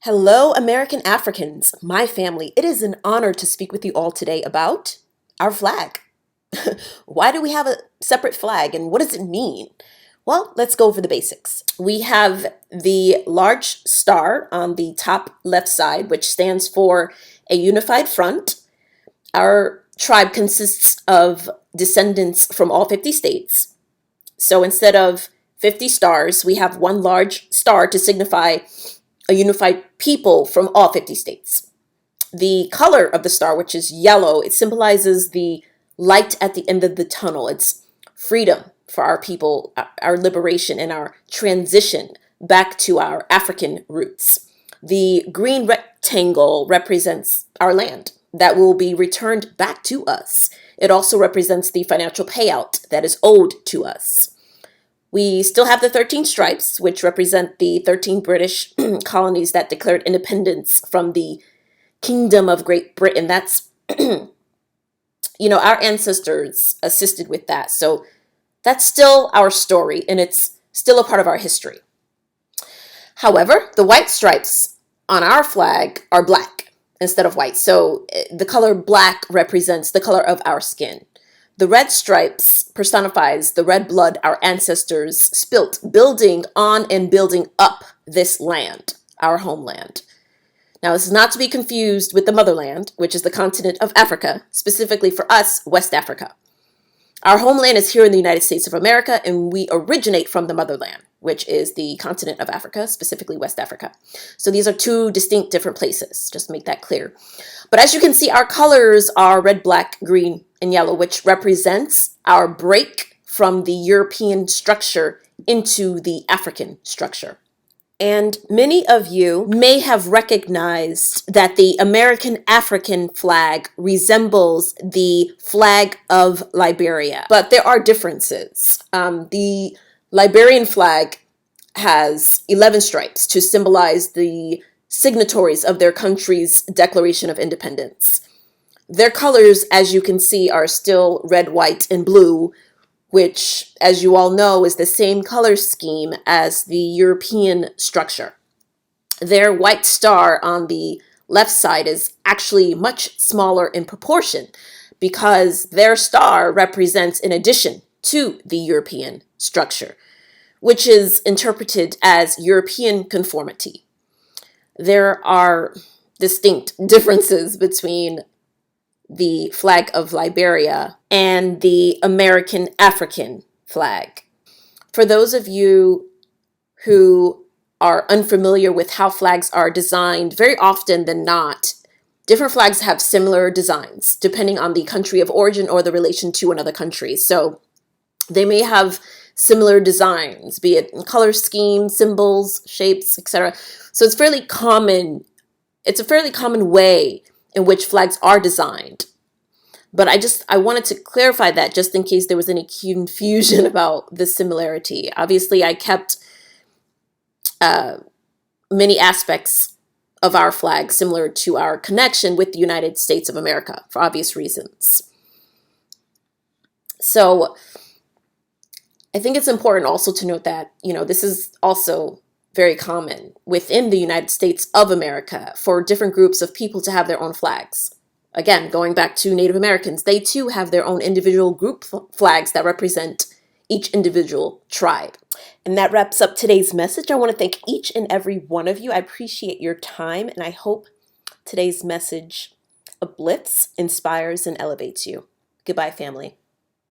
Hello, American Africans, my family. It is an honor to speak with you all today about our flag. Why do we have a separate flag and what does it mean? Well, let's go over the basics. We have the large star on the top left side, which stands for a unified front. Our tribe consists of descendants from all 50 states. So instead of 50 stars, we have one large star to signify a unified people from all 50 states. The color of the star, which is yellow, it symbolizes the light at the end of the tunnel. It's freedom for our people, our liberation, and our transition back to our African roots. The green rectangle represents our land that will be returned back to us. It also represents the financial payout that is owed to us. We still have the 13 stripes, which represent the 13 British colonies that declared independence from the Kingdom of Great Britain. That's, our ancestors assisted with that. So that's still our story, and it's still a part of our history. However, the white stripes on our flag are black instead of white. So the color black represents the color of our skin. The red stripes personifies the red blood our ancestors spilt, building on and building up this land, our homeland. Now, this is not to be confused with the motherland, which is the continent of Africa, specifically for us, West Africa. Our homeland is here in the United States of America, and we originate from the motherland, which is the continent of Africa, specifically West Africa. So these are two distinct different places, just to make that clear. But as you can see, our colors are red, black, green, and yellow, which represents our break from the European structure into the African structure. And many of you may have recognized that the American African flag resembles the flag of Liberia, but there are differences. The Liberian flag has 11 stripes to symbolize the signatories of their country's Declaration of Independence. Their colors, as you can see, are still red, white, and blue, which, as you all know, is the same color scheme as the European structure. Their white star on the left side is actually much smaller in proportion because their star represents an addition to the European structure, which is interpreted as European conformity. There are distinct differences between the flag of Liberia and the American African flag. For those of you who are unfamiliar with how flags are designed, very often than not, different flags have similar designs depending on the country of origin or the relation to another country. So they may have similar designs, be it in color scheme, symbols, shapes, etc. So it's fairly common. It's a fairly common way in which flags are designed. But I wanted to clarify that just in case there was any confusion about the similarity. Obviously, I kept many aspects of our flag similar to our connection with the United States of America for obvious reasons. So I think it's important also to note that, this is also very common within the United States of America for different groups of people to have their own flags. Again, going back to Native Americans, they too have their own individual group flags that represent each individual tribe. And that wraps up today's message. I want to thank each and every one of you. I appreciate your time, and I hope today's message uplifts, inspires, and elevates you. Goodbye, family.